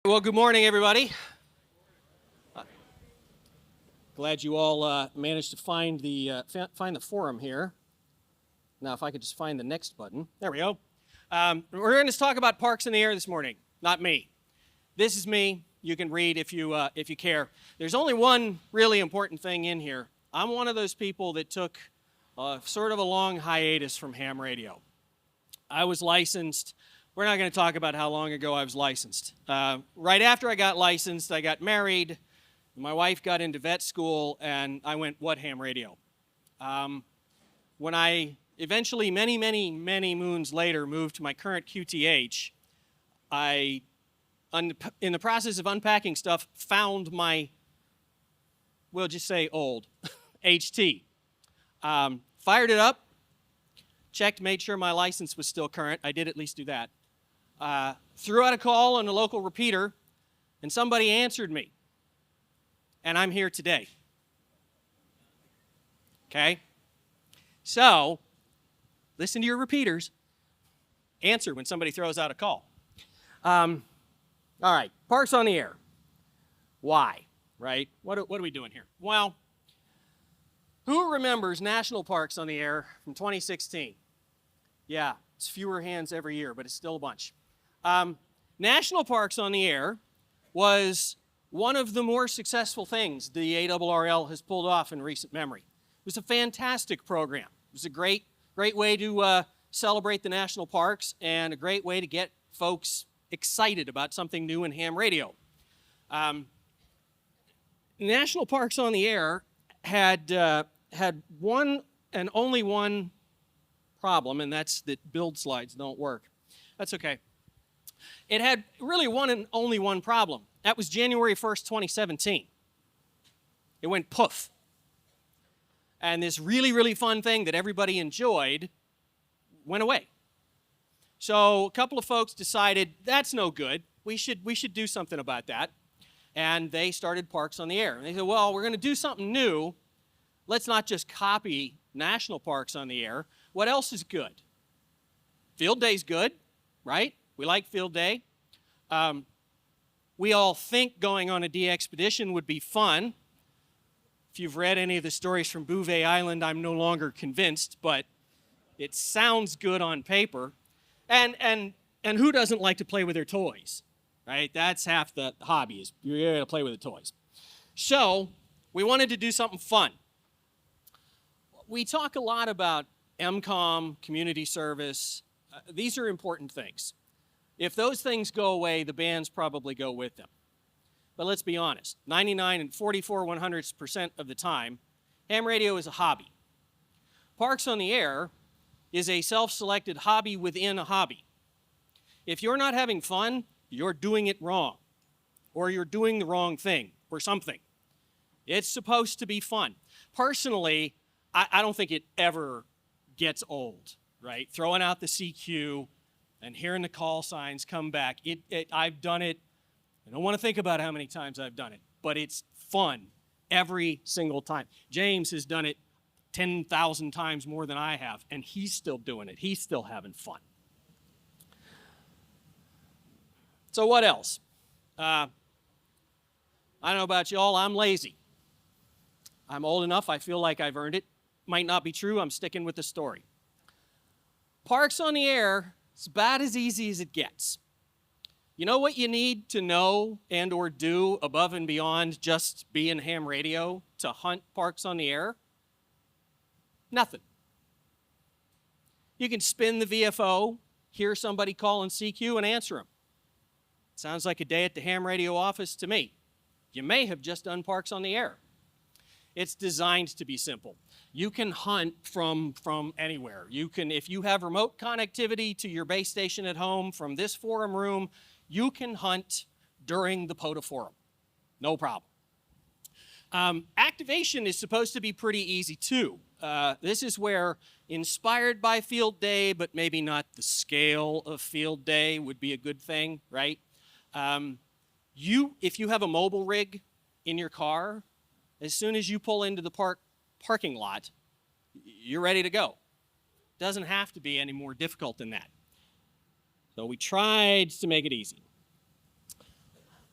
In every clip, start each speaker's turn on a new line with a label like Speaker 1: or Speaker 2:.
Speaker 1: Well, good morning, everybody. Glad you all managed to find the forum here. Now, if I could just find the next button. There we go. We're going to talk about parks in the air this morning, not me. This is me. You can read if you care. There's only one really important thing in here. I'm one of those people that took sort of a long hiatus from ham radio. I was licensed. We're not going to talk about how long ago I was licensed. Right after I got licensed, I got married. My wife got into vet school, and I went, what ham radio? When I eventually, many moons later, moved to my current QTH, I, in the process of unpacking stuff, found my, we'll just say old, HT. Fired it up, checked, made sure my license was still current. I did at least do that. Threw out a call on a local repeater, and somebody answered me. And I'm here today. Okay? So, listen to your repeaters. Answer when somebody throws out a call. All right, parks on the air. Why, right? What are we doing here? Well, who remembers National Parks on the Air from 2016? Yeah, it's fewer hands every year, but it's still a bunch. National Parks on the Air was one of the more successful things the ARRL has pulled off in recent memory. It was a fantastic program. It was a great way to celebrate the national parks and a great way to get folks excited about something new in ham radio. National Parks on the Air had one and only one problem, and that's that build slides don't work. That's okay. It had really one and only one problem. That was January 1st, 2017. It went poof. And this really fun thing that everybody enjoyed went away. So a couple of folks decided, that's no good. We should do something about that. And they started Parks on the Air. And they said, well, we're going to do something new. Let's not just copy National Parks on the Air. What else is good? Field Day's good, right? We like Field Day. We all think going on a de-expedition would be fun. If you've read any of the stories from Bouvet Island, I'm no longer convinced, but it sounds good on paper. And who doesn't like to play with their toys, right? That's half the hobby, is you're going to play with the toys. So we wanted to do something fun. We talk a lot about MCOM, community service. These are important things. If those things go away, the bands probably go with them. But let's be honest, 99 and 44/100% of the time, ham radio is a hobby. Parks on the Air is a self-selected hobby within a hobby. If you're not having fun, you're doing it wrong, or you're doing the wrong thing, or something. It's supposed to be fun. Personally, I don't think it ever gets old, right? Throwing out the CQ and hearing the call signs come back. I've done it. I don't want to think about how many times I've done it, but it's fun every single time. James has done it 10,000 times more than I have, and he's still doing it. He's still having fun. So what else? I don't know about y'all, I'm lazy. I'm old enough, I feel like I've earned it. Might not be true, I'm sticking with the story. Parks on the Air, it's about as easy as it gets. You know what you need to know and or do above and beyond just being ham radio to hunt parks on the air? Nothing. You can spin the VFO, hear somebody calling CQ, and answer them. Sounds like a day at the ham radio office to me. You may have just done Parks on the Air. It's designed to be simple. You can hunt from anywhere. You can, if you have remote connectivity to your base station at home from this forum room, you can hunt during the POTA Forum. No problem. Activation is supposed to be pretty easy too. This is where inspired by Field Day, but maybe not the scale of Field Day would be a good thing, right? If you have a mobile rig in your car, as soon as you pull into the parking lot, you're ready to go. Doesn't have to be any more difficult than that. So we tried to make it easy.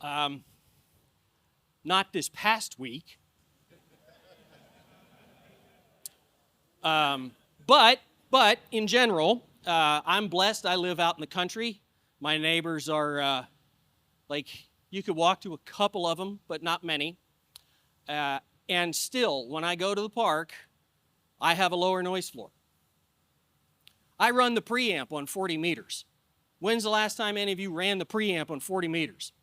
Speaker 1: Not this past week. But in general, I'm blessed. I live out in the country. My neighbors are like, you could walk to a couple of them, but not many. And still, when I go to the park, I have a lower noise floor. I run the preamp on 40 meters. When's the last time any of you ran the preamp on 40 meters?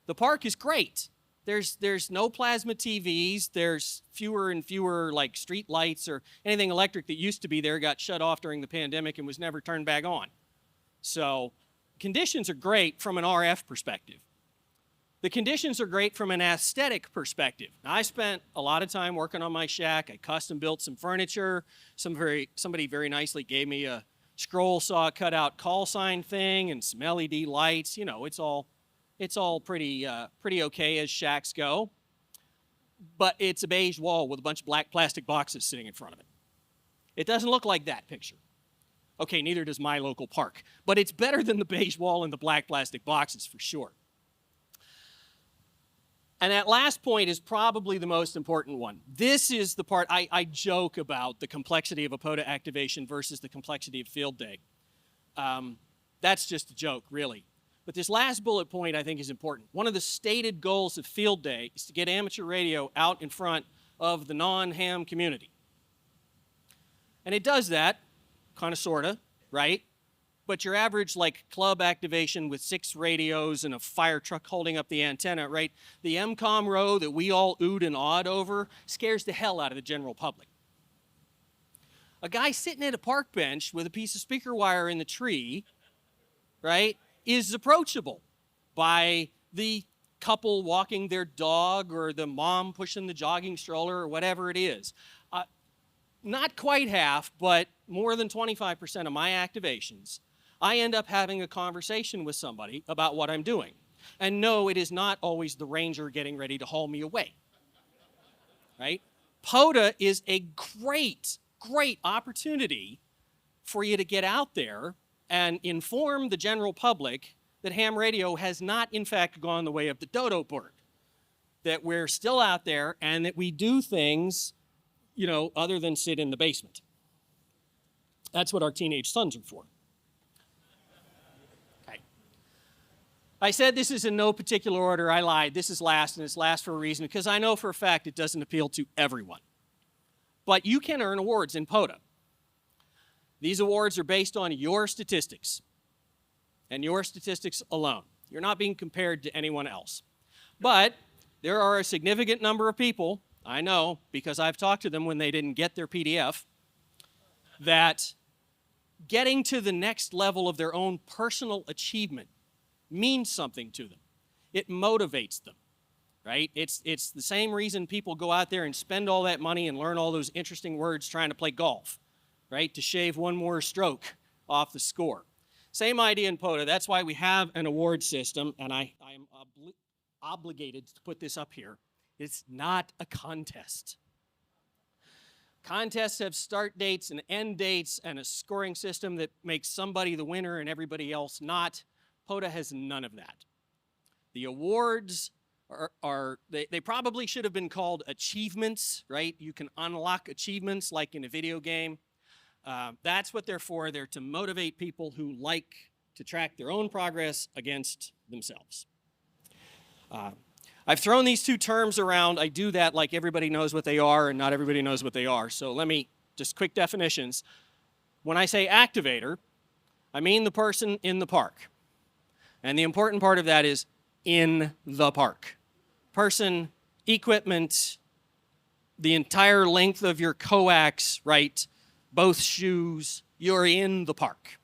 Speaker 1: The park is great. There's no plasma TVs. There's fewer and fewer like street lights or anything electric that used to be there got shut off during the pandemic and was never turned back on. So conditions are great from an RF perspective. The conditions are great from an aesthetic perspective. Now, I spent a lot of time working on my shack. I custom built some furniture. Somebody very nicely gave me a scroll saw cutout call sign thing and some LED lights. You know, it's all pretty okay as shacks go. But it's a beige wall with a bunch of black plastic boxes sitting in front of it. It doesn't look like that picture. Okay, neither does my local park. But it's better than the beige wall and the black plastic boxes for sure. And that last point is probably the most important one. This is the part I joke about, the complexity of a POTA activation versus the complexity of field day. That's just a joke, really. But this last bullet point I think is important. One of the stated goals of field day is to get amateur radio out in front of the non-ham community. And it does that, kind of, sort of, right? But your average like club activation with 6 radios and a fire truck holding up the antenna, right? The MCOM row that we all oohed and awed over scares the hell out of the general public. A guy sitting at a park bench with a piece of speaker wire in the tree, right, is approachable by the couple walking their dog or the mom pushing the jogging stroller or whatever it is. Not quite half, but more than 25% of my activations, I end up having a conversation with somebody about what I'm doing. And no, it is not always the ranger getting ready to haul me away, right? POTA is a great opportunity for you to get out there and inform the general public that ham radio has not, in fact, gone the way of the dodo bird, that we're still out there and that we do things, you know, other than sit in the basement. That's what our teenage sons are for. Okay. I said this is in no particular order. I lied. This is last, and it's last for a reason, because I know for a fact it doesn't appeal to everyone. But you can earn awards in POTA. These awards are based on your statistics, and your statistics alone. You're not being compared to anyone else. But there are a significant number of people, I know, because I've talked to them when they didn't get their PDF, that getting to the next level of their own personal achievement means something to them. It motivates them, right? It's the same reason people go out there and spend all that money and learn all those interesting words trying to play golf, right? To shave one more stroke off the score. Same idea in POTA. That's why we have an award system, and I am obligated to put this up here. It's not a contest. Contests have start dates and end dates and a scoring system that makes somebody the winner and everybody else not. POTA has none of that. The awards they probably should have been called achievements, right? You can unlock achievements like in a video game. That's what they're for. They're to motivate people who like to track their own progress against themselves. I've thrown these two terms around. I do that like everybody knows what they are, and not everybody knows what they are. So let me, just quick definitions. When I say activator, I mean the person in the park. And the important part of that is in the park. Person, equipment, the entire length of your coax, right? Both shoes, you're in the park.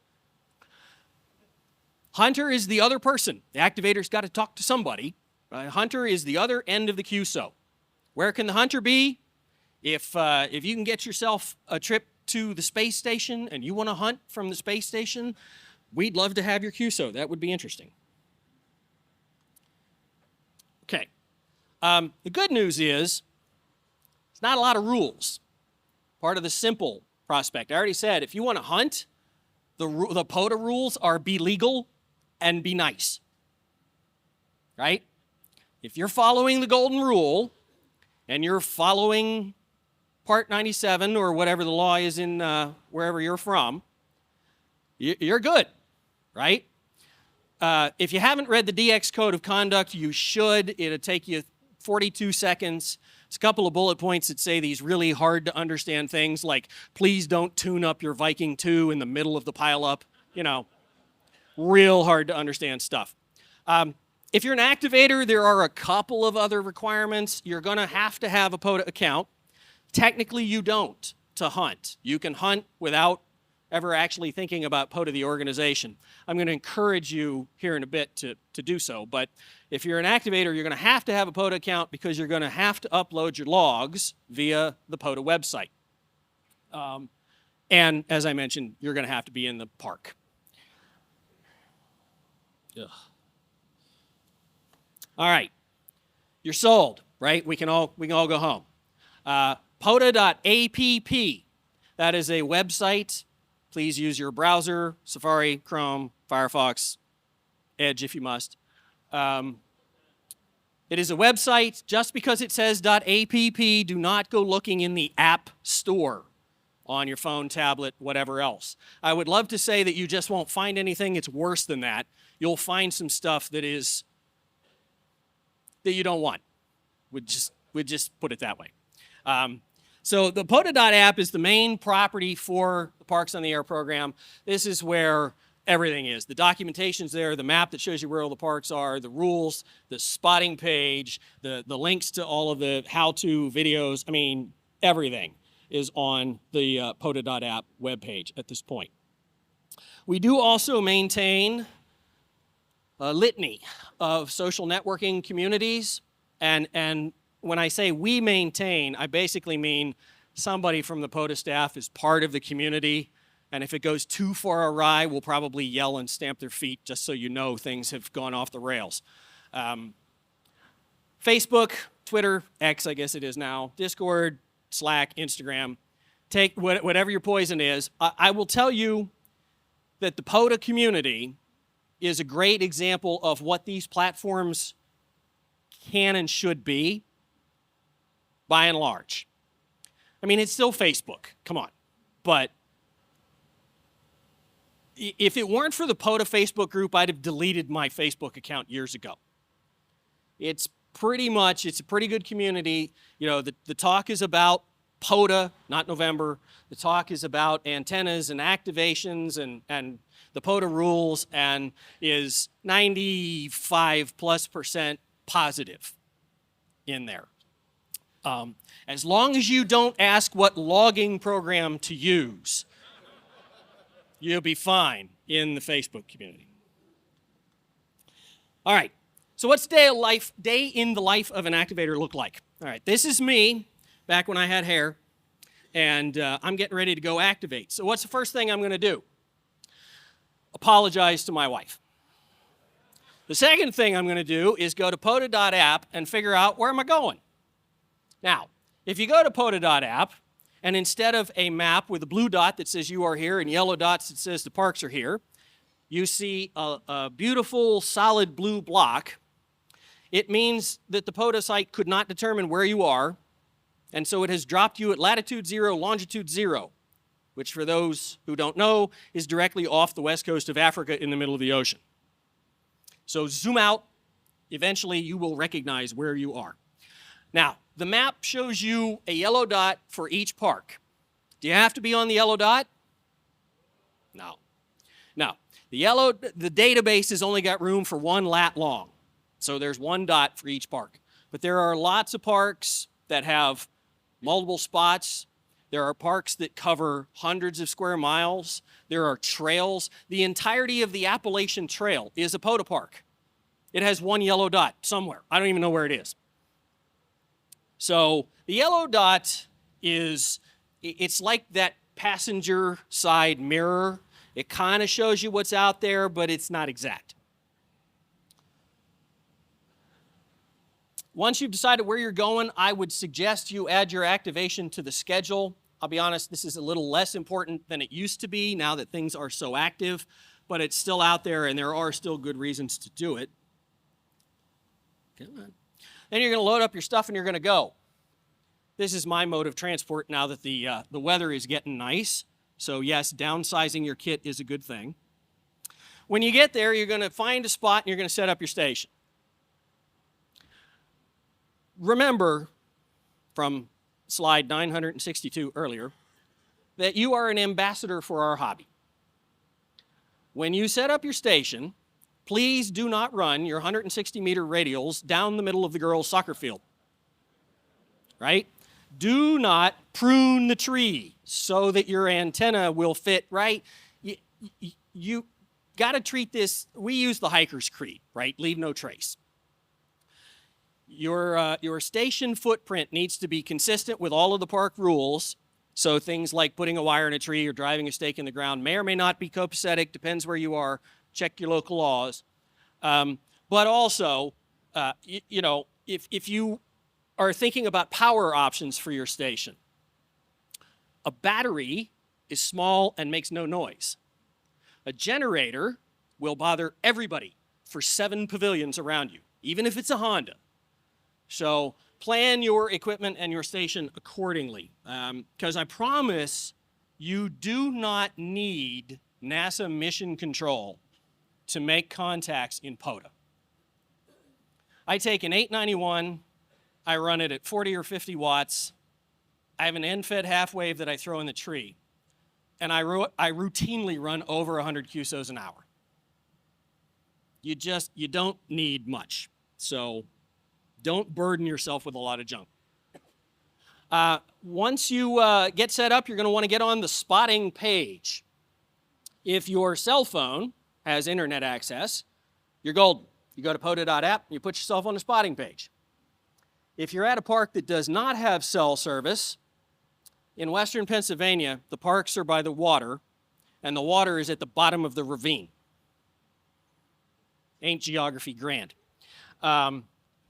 Speaker 1: Hunter is the other person. The activator's got to talk to somebody. Hunter is the other end of the QSO. Where can the hunter be? If you can get yourself a trip to the space station and you want to hunt from the space station, we'd love to have your QSO. That would be interesting. Okay. The good news is it's not a lot of rules. Part of the simple prospect. I already said, if you want to hunt, the POTA rules are be legal and be nice. right? If you're following the golden rule and you're following Part 97 or whatever the law is in wherever you're from, you're good, right? If you haven't read the DX Code of Conduct, you should. It'll take you 42 seconds. It's a couple of bullet points that say these really hard to understand things like, please don't tune up your Viking 2 in the middle of the pileup. You know, real hard to understand stuff. If you're an activator, there are a couple of other requirements. You're going to have a POTA account. Technically, you don't to hunt. You can hunt without ever actually thinking about POTA the organization. I'm going to encourage you here in a bit to do so. But if you're an activator, you're going to have a POTA account because you're going to have to upload your logs via the POTA website. And as I mentioned, you're going to have to be in the park. Ugh. All right, you're sold, right? We can all go home. POTA.app, that is a website. Please use your browser, Safari, Chrome, Firefox, Edge if you must. It is a website. Just because it says .app, do not go looking in the app store on your phone, tablet, whatever else. I would love to say that you just won't find anything. It's worse than that. You'll find some stuff that you don't want. We'd just put it that way. So the POTA.app is the main property for the Parks on the Air program. This is where everything is. The documentation's there, the map that shows you where all the parks are, the rules, the spotting page, the links to all of the how-to videos. I mean, everything is on the POTA.app webpage at this point. We do also maintain a litany of social networking communities, and when I say we maintain, I basically mean somebody from the POTA staff is part of the community, and if it goes too far awry, we'll probably yell and stamp their feet just so you know things have gone off the rails. Facebook, Twitter, X I guess it is now, Discord, Slack, Instagram, take whatever your poison is. I will tell you that the POTA community is a great example of what these platforms can and should be, by and large. I mean, it's still Facebook, come on. But if it weren't for the POTA Facebook group, I'd have deleted my Facebook account years ago. It's a pretty good community. You know, the talk is about POTA, not November. The talk is about antennas and activations and the POTA rules, and is 95+% positive in there. As long as you don't ask what logging program to use, you'll be fine in the Facebook community. All right, so what's day in the life of an activator look like? All right, this is me back when I had hair, and I'm getting ready to go activate. So what's the first thing I'm going to do? Apologize to my wife. The second thing I'm going to do is go to POTA.app and figure out where am I going. Now, if you go to POTA.app, and instead of a map with a blue dot that says you are here and yellow dots that says the parks are here, you see a beautiful solid blue block, it means that the POTA site could not determine where you are, and so it has dropped you at latitude 0, longitude 0, which for those who don't know is directly off the west coast of Africa in the middle of the ocean. So zoom out, eventually you will recognize where you are. Now, the map shows you a yellow dot for each park. Do you have to be on the yellow dot? No. No. The database has only got room for one lat long. So there's one dot for each park. But there are lots of parks that have multiple spots. There are parks that cover hundreds of square miles. There are trails. The entirety of the Appalachian Trail is a POTA park. It has one yellow dot somewhere. I don't even know where it is. So the yellow dot it's like that passenger side mirror. It kind of shows you what's out there, but it's not exact. Once you've decided where you're going, I would suggest you add your activation to the schedule. I'll be honest, this is a little less important than it used to be now that things are so active, but it's still out there and there are still good reasons to do it. Come on. Then you're going to load up your stuff and you're going to go. This is my mode of transport now that the weather is getting nice. So yes, downsizing your kit is a good thing. When you get there, you're going to find a spot and you're going to set up your station. Remember from slide 962 earlier that you are an ambassador for our hobby. When you set up your station, please do not run your 160-meter radials down the middle of the girls' soccer field. Right? Do not prune the tree so that your antenna will fit right. You got to treat this, we use the hiker's creed, right? Leave no trace. Your station footprint needs to be consistent with all of the park rules. So things like putting a wire in a tree or driving a stake in the ground may or may not be copacetic, depends where you are. Check your local laws. But also, you know, if you are thinking about power options for your station, a battery is small and makes no noise. A generator will bother everybody for 7 pavilions around you, even if it's a Honda. So plan your equipment and your station accordingly, because I promise you do not need NASA mission control to make contacts in POTA. I take an 891, I run it at 40 or 50 watts, I have an end-fed half wave that I throw in the tree, and I routinely run over 100 QSOs an hour. You don't need much, so don't burden yourself with a lot of junk. Once you get set up, you're going to want to get on the spotting page. If your cell phone has internet access, you're golden. You go to POTA.app, you put yourself on the spotting page. If you're at a park that does not have cell service, in western Pennsylvania, the parks are by the water, and the water is at the bottom of the ravine. Ain't geography grand.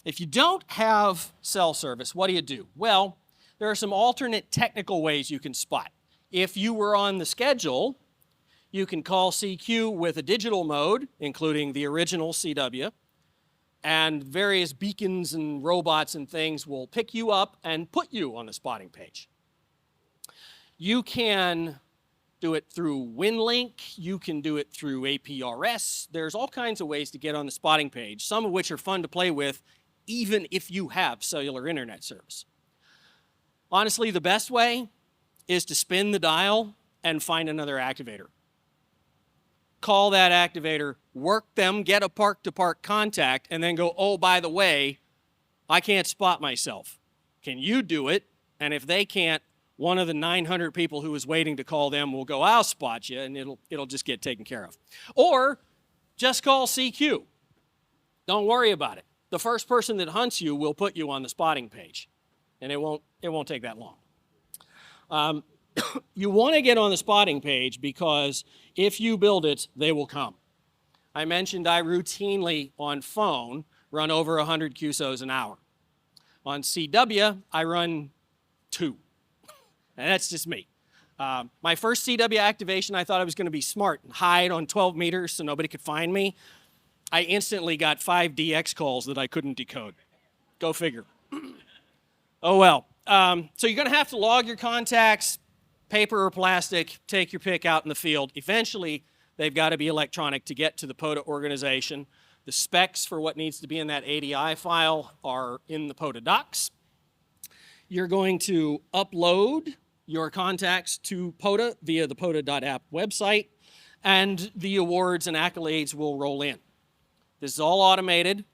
Speaker 1: If you don't have cell service, what do? Well, there are some alternate technical ways you can spot. If you were on the schedule, you can call CQ with a digital mode, including the original CW, and various beacons and robots and things will pick you up and put you on the spotting page. You can do it through WinLink, you can do it through APRS. There's all kinds of ways to get on the spotting page, some of which are fun to play with, even if you have cellular internet service. Honestly, the best way is to spin the dial and find another activator. Call that activator, work them, get a park-to-park contact, and then go, oh, by the way, I can't spot myself. Can you do it? And if they can't, one of the 900 people who is waiting to call them will go, I'll spot you, and it'll just get taken care of. Or just call CQ. Don't worry about it. The first person that hunts you will put you on the spotting page, and it won't take that long. You want to get on the spotting page because if you build it, they will come. I mentioned I routinely, on phone, run over 100 QSOs an hour. On CW, I run 2. And that's just me. My first CW activation, I thought I was going to be smart and hide on 12 meters so nobody could find me. I instantly got 5 DX calls that I couldn't decode. Go figure. Oh well. So you're going to have to log your contacts, paper or plastic, take your pick out in the field. Eventually, they've got to be electronic to get to the POTA organization. The specs for what needs to be in that ADI file are in the POTA docs. You're going to upload your contacts to POTA via the POTA.app website, and the awards and accolades will roll in. This is all automated.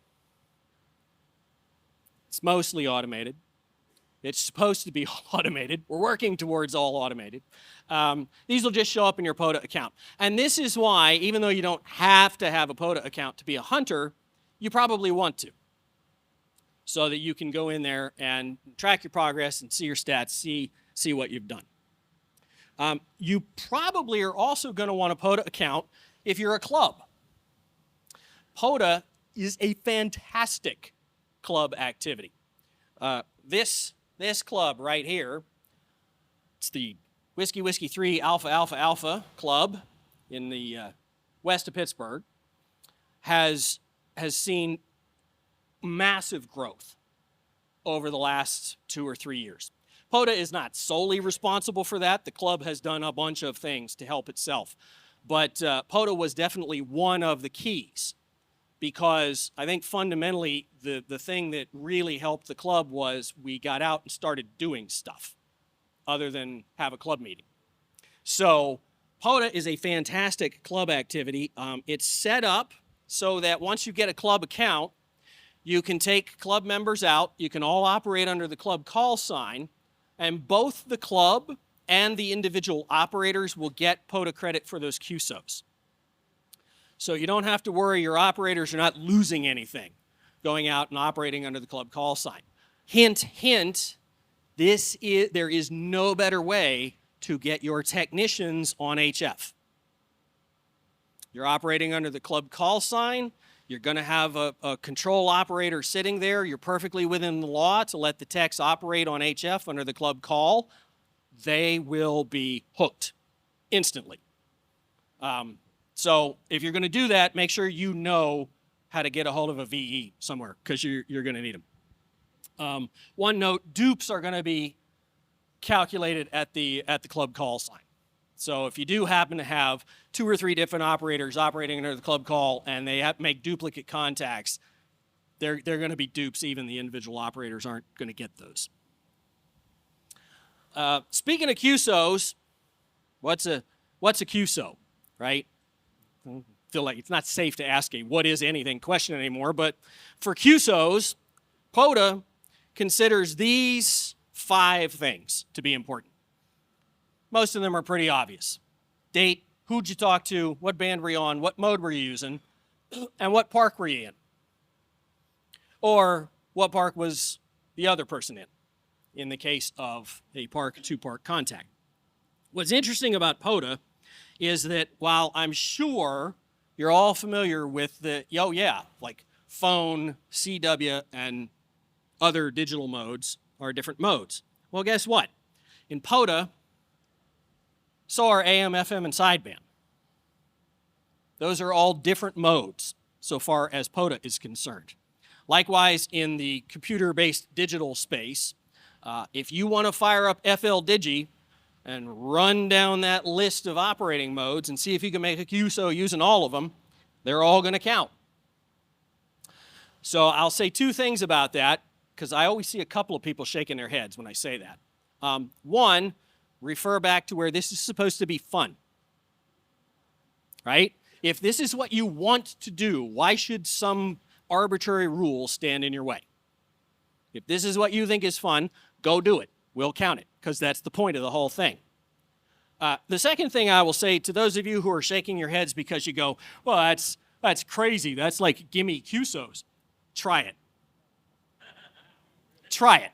Speaker 1: It's mostly automated. It's supposed to be all automated. We're working towards all automated. These will just show up in your POTA account. And this is why, even though you don't have to have a POTA account to be a hunter, you probably want to, so that you can go in there and track your progress and see your stats, see what you've done. You probably are also going to want a POTA account if you're a club. POTA is a fantastic club activity. This club right here, it's the Whiskey Whiskey 3 Alpha Alpha Alpha Club in the west of Pittsburgh, has seen massive growth over the last 2 or 3 years. POTA is not solely responsible for that. The club has done a bunch of things to help itself. But POTA was definitely one of the keys, because I think fundamentally the thing that really helped the club was we got out and started doing stuff other than have a club meeting. So POTA is a fantastic club activity. It's set up so that once you get a club account, you can take club members out. You can all operate under the club call sign, and both the club and the individual operators will get POTA credit for those QSOs. So you don't have to worry your operators are not losing anything going out and operating under the club call sign. Hint, hint, there is no better way to get your technicians on HF. You're operating under the club call sign. You're going to have a control operator sitting there. You're perfectly within the law to let the techs operate on HF under the club call. They will be hooked instantly. So if you're going to do that, make sure you know how to get a hold of a VE somewhere, because you're going to need them. One note, dupes are going to be calculated at the club call sign. So if you do happen to have 2 or 3 different operators operating under the club call and they have to make duplicate contacts, they're going to be dupes. Even the individual operators aren't going to get those. Speaking of QSOs, what's a QSO, right? I feel like it's not safe to ask a what is anything question anymore, but for QSOs, POTA considers these 5 things to be important. Most of them are pretty obvious. Date, who'd you talk to, what band were you on, what mode were you using, and what park were you in? Or what park was the other person in the case of a park-to-park contact. What's interesting about POTA is that while I'm sure you're all familiar with the, like phone, CW, and other digital modes are different modes. Well, guess what? In POTA, so are AM, FM, and sideband. Those are all different modes so far as POTA is concerned. Likewise, in the computer-based digital space, if you want to fire up FL Digi and run down that list of operating modes and see if you can make a QSO using all of them, they're all going to count. So I'll say 2 things about that, because I always see a couple of people shaking their heads when I say that. One, refer back to where this is supposed to be fun, right? If this is what you want to do, why should some arbitrary rule stand in your way? If this is what you think is fun, go do it. We'll count it, because that's the point of the whole thing. The second thing I will say to those of you who are shaking your heads because you go, well, that's crazy. That's like, gimme QSOs. Try it. Try it.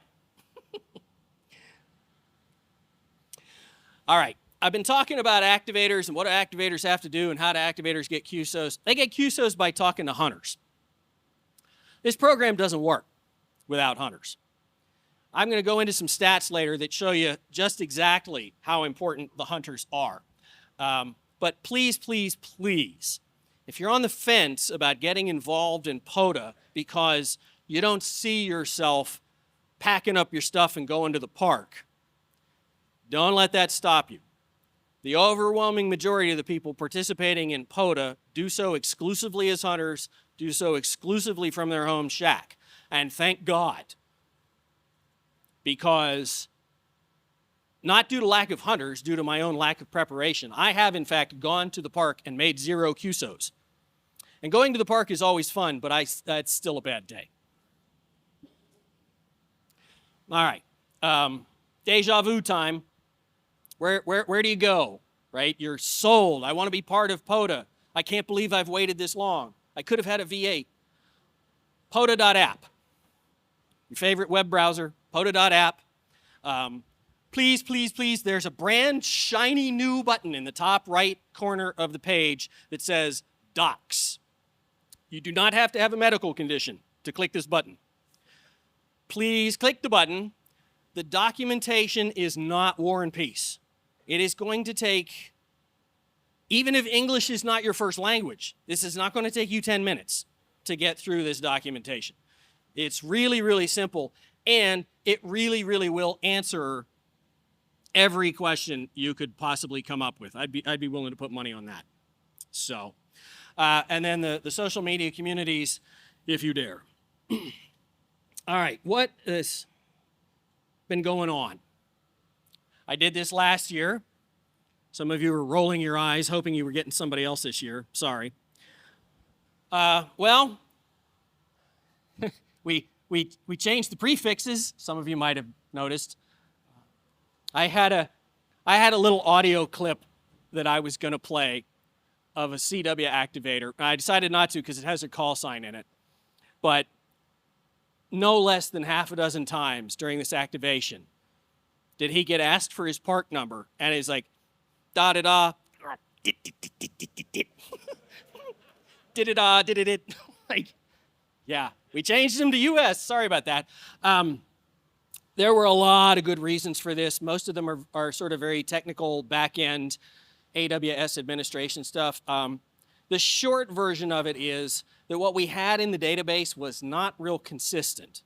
Speaker 1: All right, I've been talking about activators and what do activators have to do and how do activators get QSOs. They get QSOs by talking to hunters. This program doesn't work without hunters. I'm going to go into some stats later that show you just exactly how important the hunters are. But please, please, please, if you're on the fence about getting involved in POTA because you don't see yourself packing up your stuff and going to the park, don't let that stop you. The overwhelming majority of the people participating in POTA do so exclusively as hunters, do so exclusively from their home shack. And thank God, because not due to lack of hunters, due to my own lack of preparation, I have in fact gone to the park and made 0 QSOs. And going to the park is always fun, but it's still a bad day. All right, deja vu time. Where do you go, right? You're sold. I want to be part of POTA. I can't believe I've waited this long. I could have had a V8. POTA.app. Your favorite web browser, POTA.app. Please, please, please, there's a brand shiny new button in the top right corner of the page that says Docs. You do not have to have a medical condition to click this button. Please click the button. The documentation is not War and Peace. It is going to take, even if English is not your first language, this is not going to take you 10 minutes to get through this documentation. It's really, really simple, and it really, really will answer every question you could possibly come up with. I'd be willing to put money on that. So, and then the social media communities, if you dare. All right, what has been going on? I did this last year. Some of you were rolling your eyes, hoping you were getting somebody else this year. Sorry. Well, we changed the prefixes. Some of you might have noticed. I had a little audio clip that I was going to play of a CW activator. I decided not to because it has a call sign in it. But no less than half a dozen times during this activation did he get asked for his park number, and he's like, da-da-da, did-da-da, did-it. Like, yeah, we changed him to US. Sorry about that. There were a lot of good reasons for this. Most of them are sort of very technical, back-end AWS administration stuff. The short version of it is that what we had in the database was not real consistent.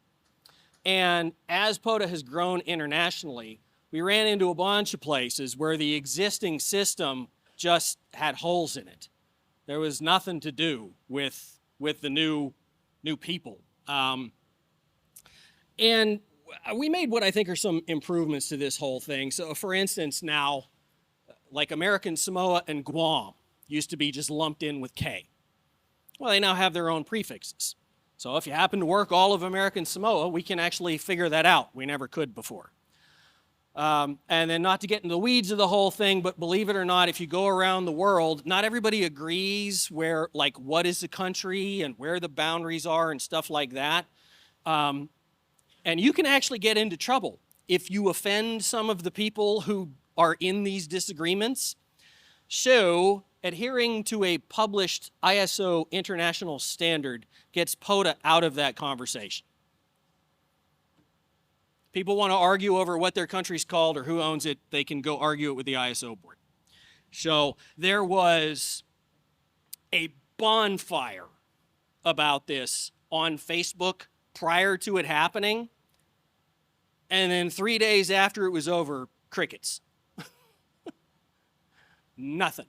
Speaker 1: And as POTA has grown internationally, we ran into a bunch of places where the existing system just had holes in it. There was nothing to do with the new people. And we made what I think are some improvements to this whole thing. So for instance, now, like American Samoa and Guam used to be just lumped in with K. Well, they now have their own prefixes. So if you happen to work all of American Samoa, we can actually figure that out. We never could before. And then not to get into the weeds of the whole thing, but believe it or not, if you go around the world, not everybody agrees where, like, what is the country and where the boundaries are and stuff like that. And you can actually get into trouble if you offend some of the people who are in these disagreements. So adhering to a published ISO international standard gets POTA out of that conversation. People want to argue over what their country's called or who owns it, they can go argue it with the ISO board. So there was a bonfire about this on Facebook prior to it happening, and then 3 days after it was over, crickets. Nothing.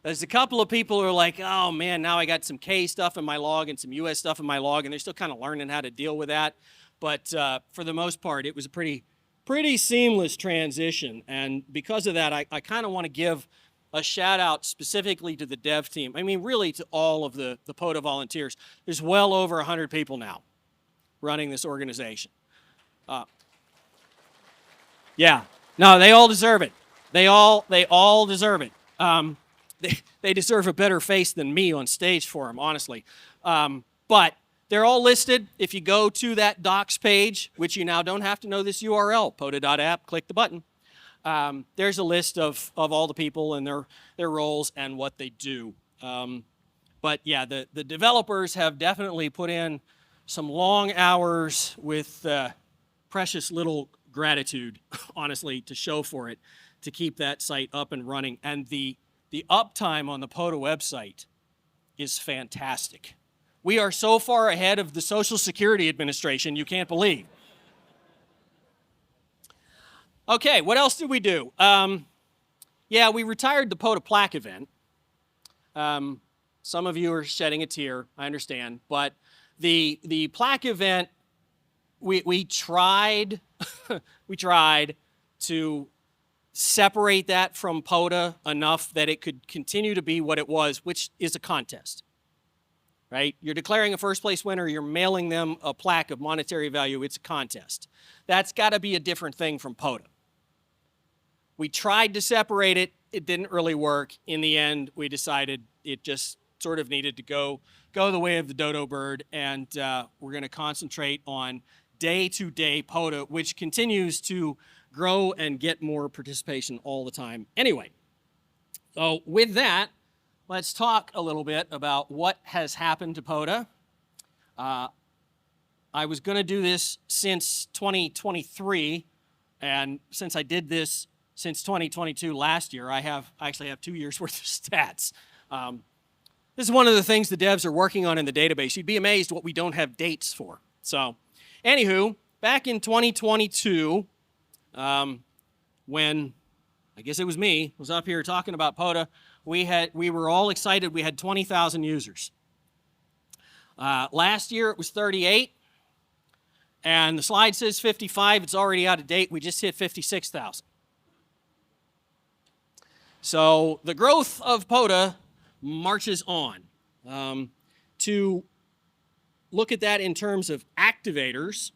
Speaker 1: There's a couple of people who are like, oh man, now I got some K stuff in my log and some US stuff in my log, and they're still kind of learning how to deal with that. But for the most part, it was a pretty seamless transition. And because of that, I kind of want to give a shout out specifically to the dev team. I mean, really to all of the POTA volunteers. There's well over 100 people now running this organization. Yeah, no, they all deserve it. They all deserve it. They deserve a better face than me on stage for them, honestly. But they're all listed. If you go to that docs page, which you now don't have to know this URL, pota.app, click the button. There's a list of all the people and their roles and what they do. But yeah, the developers have definitely put in some long hours with precious little gratitude, honestly, to show for it, to keep that site up and running. And the uptime on the POTA website is fantastic. We are so far ahead of the Social Security Administration, you can't believe. Okay, what else did we do? Yeah, we retired the POTA plaque event. Some of you are shedding a tear, I understand. But the plaque event, we tried, we tried to separate that from POTA enough that it could continue to be what it was, which is a contest, right? You're declaring a first place winner, you're mailing them a plaque of monetary value, it's a contest. That's got to be a different thing from POTA. We tried to separate it, it didn't really work. In the end, we decided it just sort of needed to go the way of the dodo bird, and we're going to concentrate on day-to-day POTA, which continues to grow and get more participation all the time. Anyway, so with that, let's talk a little bit about what has happened to POTA. I was going to do this since 2023, and since I did this since 2022 last year, I actually have 2 years worth of stats. This is one of the things the devs are working on in the database. You'd be amazed what we don't have dates for. So, anywho, back in 2022, when I guess it was me, was up here talking about POTA, we were all excited. We had 20,000 users. Last year it was 38, and the slide says 55. It's already out of date. We just hit 56,000. So the growth of POTA marches on. To look at that in terms of activators,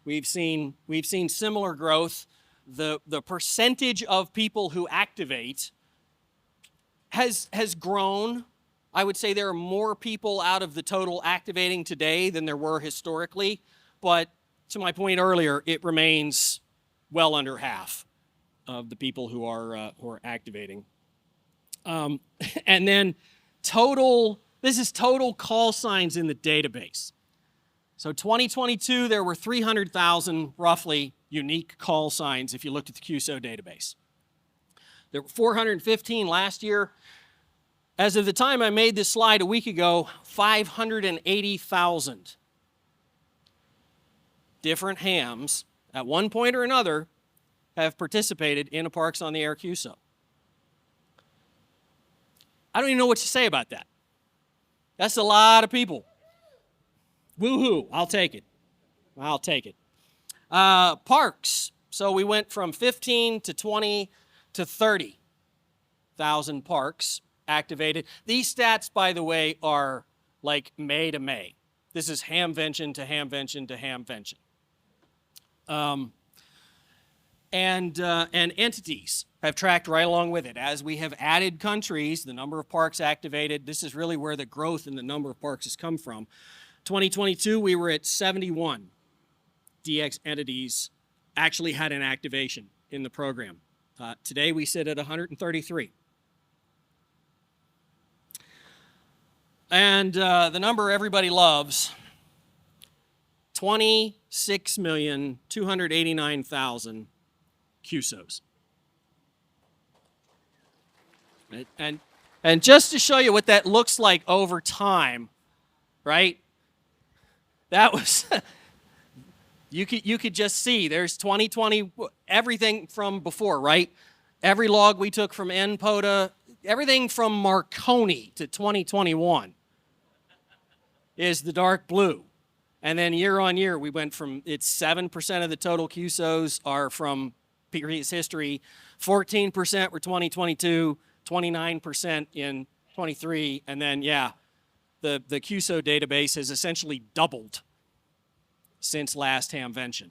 Speaker 1: we've seen similar growth. The percentage of people who activate has grown. I would say there are more people out of the total activating today than there were historically, but to my point earlier, it remains well under half of the people who are activating. And then this is total call signs in the database. So 2022, there were 300,000 roughly unique call signs if you looked at the QSO database. There were 415 last year. As of the time I made this slide a week ago, 580,000 different hams at one point or another have participated in a Parks on the Air QSO. I don't even know what to say about that. That's a lot of people. Woo-hoo, I'll take it. I'll take it. Parks. So we went from 15 to 20 to 30,000 parks activated. These stats, by the way, are like May to May. This is Hamvention to Hamvention to Hamvention. And entities have tracked right along with it. As we have added countries, the number of parks activated, this is really where the growth in the number of parks has come from. 2022, we were at 71 DX entities actually had an activation in the program. Today, we sit at 133. And the number everybody loves, 26,289,000 QSOs. And just to show you what that looks like over time, right? That was, you could just see there's 2020, everything from before, right? Every log we took from NPOTA, everything from Marconi to 2021 is the dark blue. And then year on year, we went from, it's 7% of the total QSOs are from previous history, 14% were 2022, 29% in 23, and then, yeah, the QSO database has essentially doubled since last Hamvention.